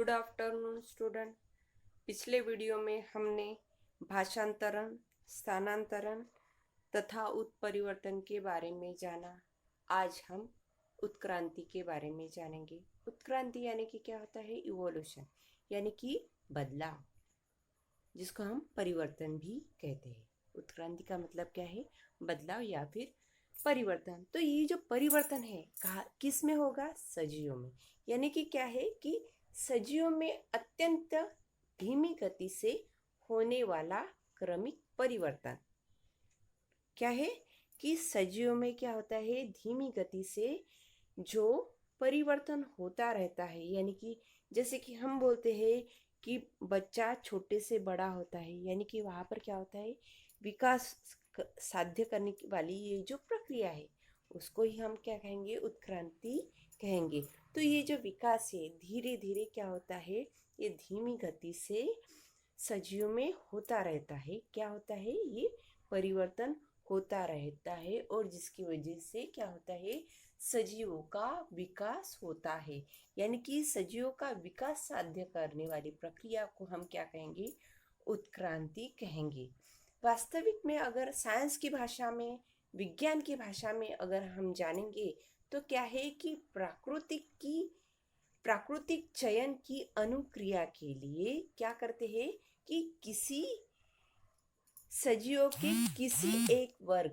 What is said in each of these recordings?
Good afternoon student. पिछले video में हमने भाषांतरण, स्थानांतरण तथा उत्परिवर्तन के बारे में जाना। आज हम उत्क्रांति के बारे में जानेंगे। उत्क्रांति यानी कि क्या होता है? इवोल्यूशन यानी कि बदलाव, जिसको हम परिवर्तन भी कहते हैं। उत्क्रांति का मतलब क्या है? बदलाव या फिर परिवर्तन। तो ये जो परिवर्तन है कहा किस में होगा? सजीवों में। यानी कि क्या है कि सजीवों में अत्यंत धीमी गति से होने वाला क्रमिक परिवर्तन। क्या है कि सजीवों में क्या होता है? धीमी गति से जो परिवर्तन होता रहता है। यानी कि जैसे कि हम बोलते हैं कि बच्चा छोटे से बड़ा होता है, यानी कि वहाँ पर क्या होता है? विकास साध्य करने वाली ये जो प्रक्रिया है उसको ही हम क्या कहेंगे? उत्क्रांति कहेंगे। तो ये जो विकास है धीरे धीरे क्या होता है? ये धीमी गति से सजीवों में होता रहता है। क्या होता है? ये परिवर्तन होता रहता है और जिसकी वजह से क्या होता है? सजीवों का विकास होता है। यानी कि सजीवों का विकास साध्य करने वाली प्रक्रिया को हम क्या कहेंगे? उत्क्रांति कहेंगे। वास्तविक में अगर साइंस की भाषा में, विज्ञान की भाषा में अगर हम जानेंगे तो क्या है कि प्राकृतिक चयन की अनुक्रिया के लिए क्या करते हैं कि किसी सजीवों के किसी एक वर्ग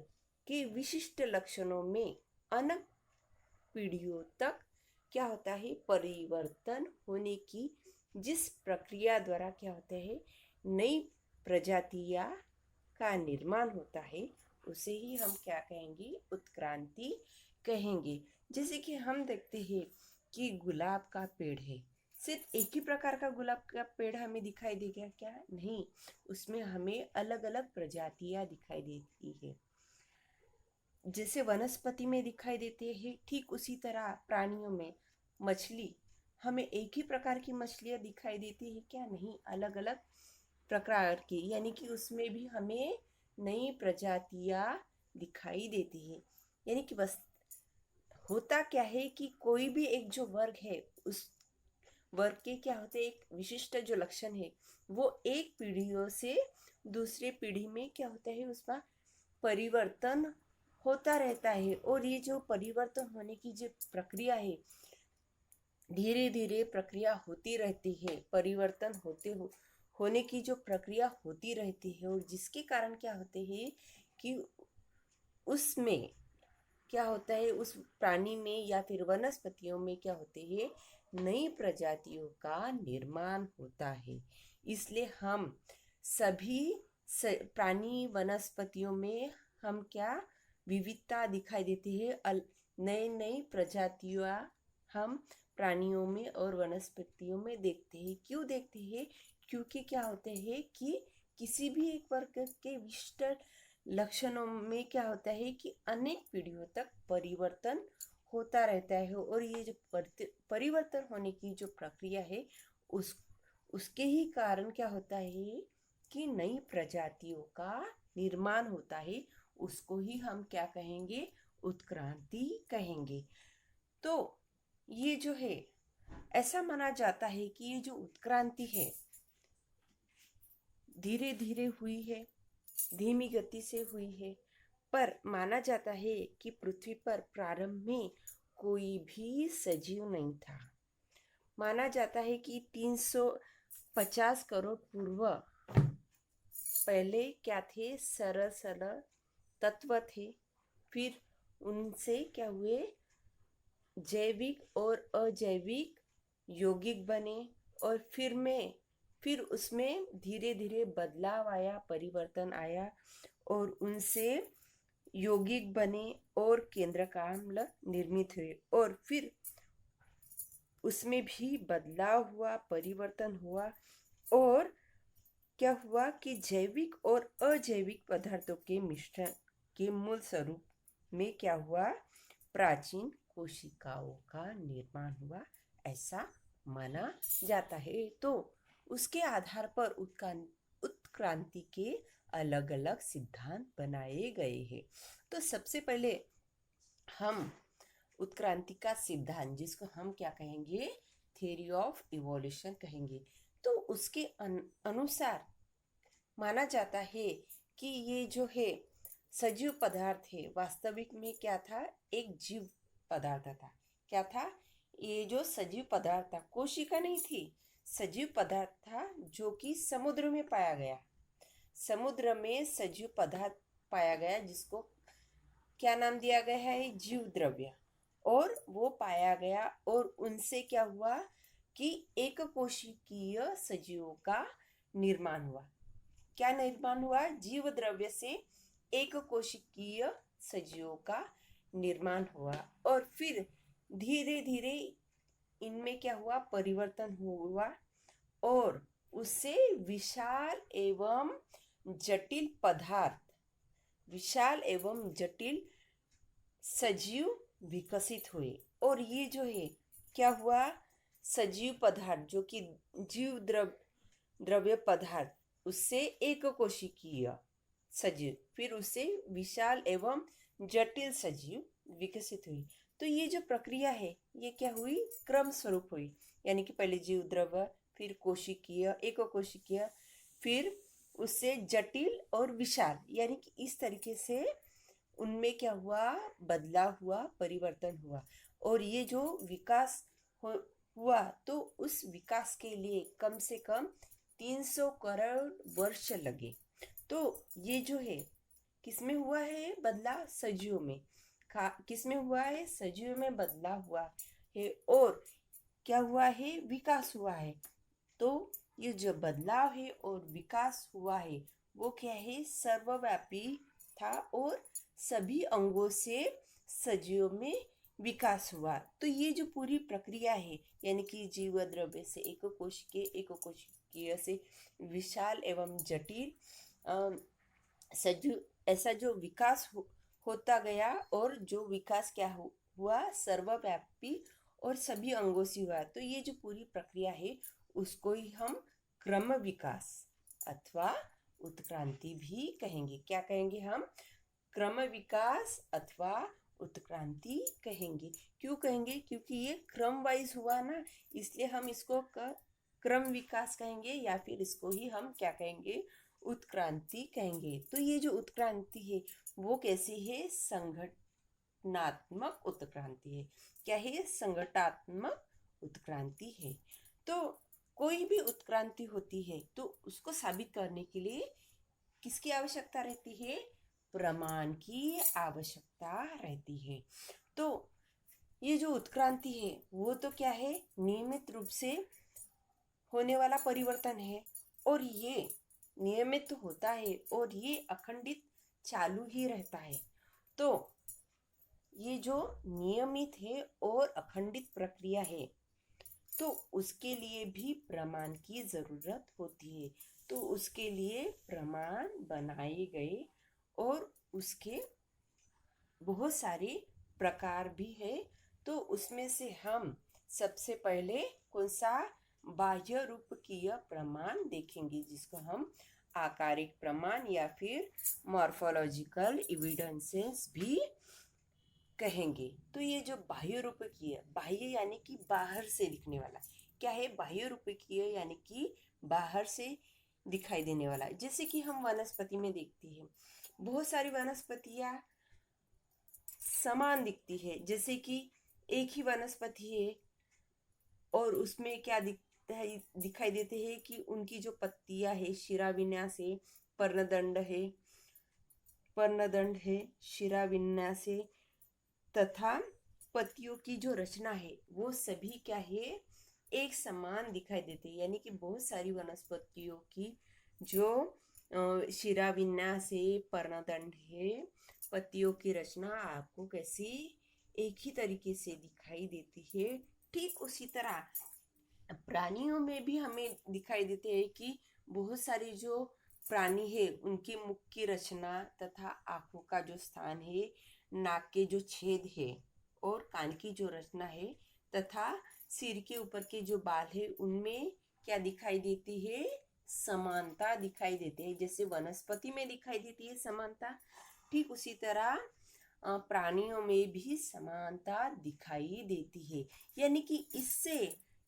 के विशिष्ट लक्षणों में अनेक पीढ़ियों तक क्या होता है? परिवर्तन होने की जिस प्रक्रिया द्वारा क्या होता है? नई प्रजातियां का निर्माण होता है उसे ही हम क्या कहेंगे? उत्क्रांति कहेंगे। जैसे कि हम देखते हैं कि गुलाब का पेड़ है, सिर्फ एक ही प्रकार का गुलाब का पेड़ हमें दिखाई देगा क्या? नहीं, उसमें हमें अलग अलग प्रजातियां दिखाई देती है। जैसे वनस्पति में दिखाई देते हैं, ठीक उसी तरह प्राणियों में मछली, हमें एक ही प्रकार की मछलियां दिखाई देती है क्या? नहीं, अलग अलग प्रकार की, यानी कि उसमें भी हमें नई प्रजातियां दिखाई देती है। यानी कि बस होता क्या है कि कोई भी एक जो वर्ग है उस वर्ग के क्या होते हैं? एक विशिष्ट जो लक्षण है वो एक पीढ़ियों से दूसरे पीढ़ी में क्या होता है? उसका परिवर्तन होता रहता है। और ये जो परिवर्तन होने की जो प्रक्रिया है धीरे धीरे प्रक्रिया होती रहती है। परिवर्तन होने की जो प्रक्रिया होती रहती है और जिसके कारण क्या होते हैं कि उसमें क्या होता है? उस प्राणी में या फिर वनस्पतियों में क्या होते हैं? नई प्रजातियों का निर्माण होता है। इसलिए हम सभी प्राणी वनस्पतियों में हम क्या विविधता दिखाई देती है? नई नई प्रजातियां हम प्राणियों में और वनस्पतियों में देखते हैं। क्यों देखते हैं? क्योंकि क्या होते हैं कि किसी भी एक वर्ग के विशिष्ट लक्षणों में क्या होता है कि अनेक पीढ़ियों तक परिवर्तन होता रहता है। और ये जो परिवर्तन होने की जो प्रक्रिया है उसके ही कारण क्या होता है कि नई प्रजातियों का निर्माण होता है। उसको ही हम क्या कहेंगे? उत्क्रांति कहेंगे। तो ये जो है ऐसा माना जाता है कि ये जो उत्क्रांति है धीरे धीरे हुई है, धीमी गति से हुई है, पर माना जाता है कि पृथ्वी पर प्रारंभ में कोई भी सजीव नहीं था। माना जाता है कि 350 करोड़ पूर्व पहले क्या थे? सरल सरल तत्व थे। फिर उनसे क्या हुए? जैविक और अजैविक यौगिक बने। और फिर उसमें धीरे धीरे बदलाव आया, परिवर्तन आया और उनसे यौगिक बने और केंद्रकाम्ल निर्मित हुए। और फिर उसमें भी बदलाव हुआ, परिवर्तन हुआ और क्या हुआ कि जैविक और अजैविक पदार्थों के मिश्रण के मूल स्वरूप में क्या हुआ? प्राचीन कोशिकाओं का निर्माण हुआ, ऐसा माना जाता है। तो उसके आधार पर उत्क्रांति के अलग अलग सिद्धांत बनाए गए हैं। तो सबसे पहले हम उत्क्रांति का सिद्धांत, जिसको हम क्या कहेंगे? थ्योरी ऑफ इवोल्यूशन कहेंगे। तो उसके अनुसार माना जाता है कि ये जो है सजीव पदार्थ है, वास्तविक में क्या था, एक जीव पदार्थ था। क्या था? ये जो सजीव पदार्थ था, कोशिका नहीं थी, सजीव पदार्थ था जो कि समुद्र में पाया गया। समुद्र में सजीव पदार्थ पाया गया जिसको क्या नाम दिया गया है? जीव द्रव्य। और वो पाया गया और उनसे क्या हुआ कि एक कोशिकीय सजीवों का निर्माण हुआ। क्या निर्माण हुआ? जीव द्रव्य से एक कोशिकीय सजीवों का निर्माण हुआ। और फिर धीरे धीरे इनमें क्या हुआ? परिवर्तन हुआ और उससे विशाल एवं जटिल पदार्थ, विशाल एवं जटिल सजीव विकसित हुए। और ये जो है क्या हुआ? सजीव पदार्थ जो कि जीव द्रव्य पदार्थ, उससे एक कोशिकीय सजीव, फिर उससे विशाल एवं जटिल सजीव विकसित हुई। तो ये जो प्रक्रिया है ये क्या हुई? क्रम स्वरूप हुई। यानी कि पहले जीव द्रव्य, फिर कोशिकीय, एक कोशिकीय, फिर उससे जटिल और विशाल, यानी कि इस तरीके से उनमें क्या हुआ? बदलाव हुआ, परिवर्तन हुआ। और ये जो विकास हुआ तो उस विकास के लिए कम से कम 300 करोड़ वर्ष लगे। तो ये जो है किसमें हुआ है बदलाव? सजीवों में। किसमें हुआ है? सजीवों में बदलाव हुआ है। और क्या हुआ है? विकास हुआ है। तो ये जो बदलाव है और विकास हुआ है वो क्या है? सर्वव्यापी था और सभी अंगों से सजीवों में विकास हुआ। तो ये जो पूरी प्रक्रिया है, यानी कि जीव द्रव्य से एक कोशिकीय से विशाल एवं जटिल सजीव, ऐसा जो विकास होता गया और जो विकास क्या हुआ? सर्वव्यापी और सभी अंगों से हुआ। तो ये जो पूरी प्रक्रिया है उसको ही हम क्रम विकास अथवा उत्क्रांति भी कहेंगे। क्या कहेंगे हम? क्रम विकास अथवा उत्क्रांति कहेंगे। क्यों कहेंगे? क्योंकि ये क्रम वाइज हुआ ना, इसलिए हम इसको क्रम विकास कहेंगे, या फिर इसको ही हम क्या कहेंगे? उत्क्रांति कहेंगे। तो ये जो उत्क्रांति है वो कैसी है? संगठनात्मक उत्क्रांति है। क्या है? संगठनात्मक उत्क्रांति है। तो कोई भी उत्क्रांति होती है तो उसको साबित करने के लिए किसकी आवश्यकता रहती है? प्रमाण की आवश्यकता रहती है। तो ये जो उत्क्रांति है वो तो क्या है? नियमित रूप से होने वाला परिवर्तन है। और ये नियमित तो होता है और ये अखंडित चालू ही रहता है। तो ये जो नियमित है और अखंडित प्रक्रिया है तो उसके लिए भी प्रमाण की जरूरत होती है। तो उसके लिए प्रमाण बनाए गए और उसके बहुत सारे प्रकार भी है। तो उसमें से हम सबसे पहले कौन सा? बाह्य रूपकीय प्रमाण देखेंगे, जिसको हम आकारिक प्रमाण या फिर मॉर्फोलॉजिकल एविडेंसेस भी कहेंगे। तो ये जो बाह्य रूपकीय, बाह्य यानी कि बाहर से दिखने वाला, क्या है? बाह्य रूपकीय यानी कि बाहर से दिखाई देने वाला। जैसे कि हम वनस्पति में देखते हैं, बहुत सारी वनस्पतियां समान दिखती है। जैसे कि एक ही वनस्पति है और उसमें क्या दिखता है? दिखाई देते हैं कि उनकी जो पत्तियां है, शिराविन्यास है, पर्णदंड है, शिराविन्यास है, तथा पत्तियों की जो रचना है वो सभी क्या है? एक समान दिखाई देते हैं। यानी कि बहुत सारी वनस्पतियों की जो शिराविन्यास है, पर्णदंड है, पत्तियों की रचना आपको कैसी? एक ही तरीके से दिखाई देती है। ठीक उसी तरह प्राणियों में भी हमें दिखाई देते हैं कि बहुत सारे जो प्राणी है उनके मुख की रचना तथा आंखों का जो स्थान है, नाक के जो छेद है और कान की जो रचना है तथा सिर के ऊपर के जो बाल है उनमें क्या दिखाई देती है? समानता दिखाई देती है। जैसे वनस्पति में दिखाई देती है समानता, ठीक उसी तरह प्राणियों में भी समानता दिखाई देती है। यानी कि इससे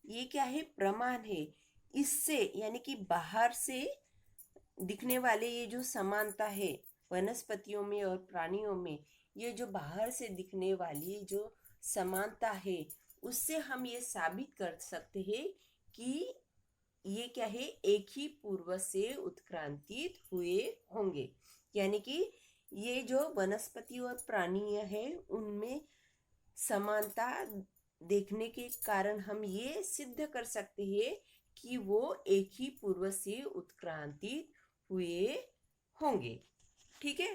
ये क्या है, प्रमाण है। इससे यानी कि बाहर से दिखने वाले ये जो समानता है वनस्पतियों में और प्राणियों में, ये जो बाहर से दिखने वाली जो समानता है, उससे हम ये साबित कर सकते हैं कि ये क्या है, एक ही पूर्व से उत्क्रांतित हुए होंगे। यानी कि ये जो वनस्पति और प्राणी है उनमें समानता देखने के कारण हम ये सिद्ध कर सकते हैं कि वो एक ही पूर्व से उत्क्रांतित हुए होंगे। ठीक है।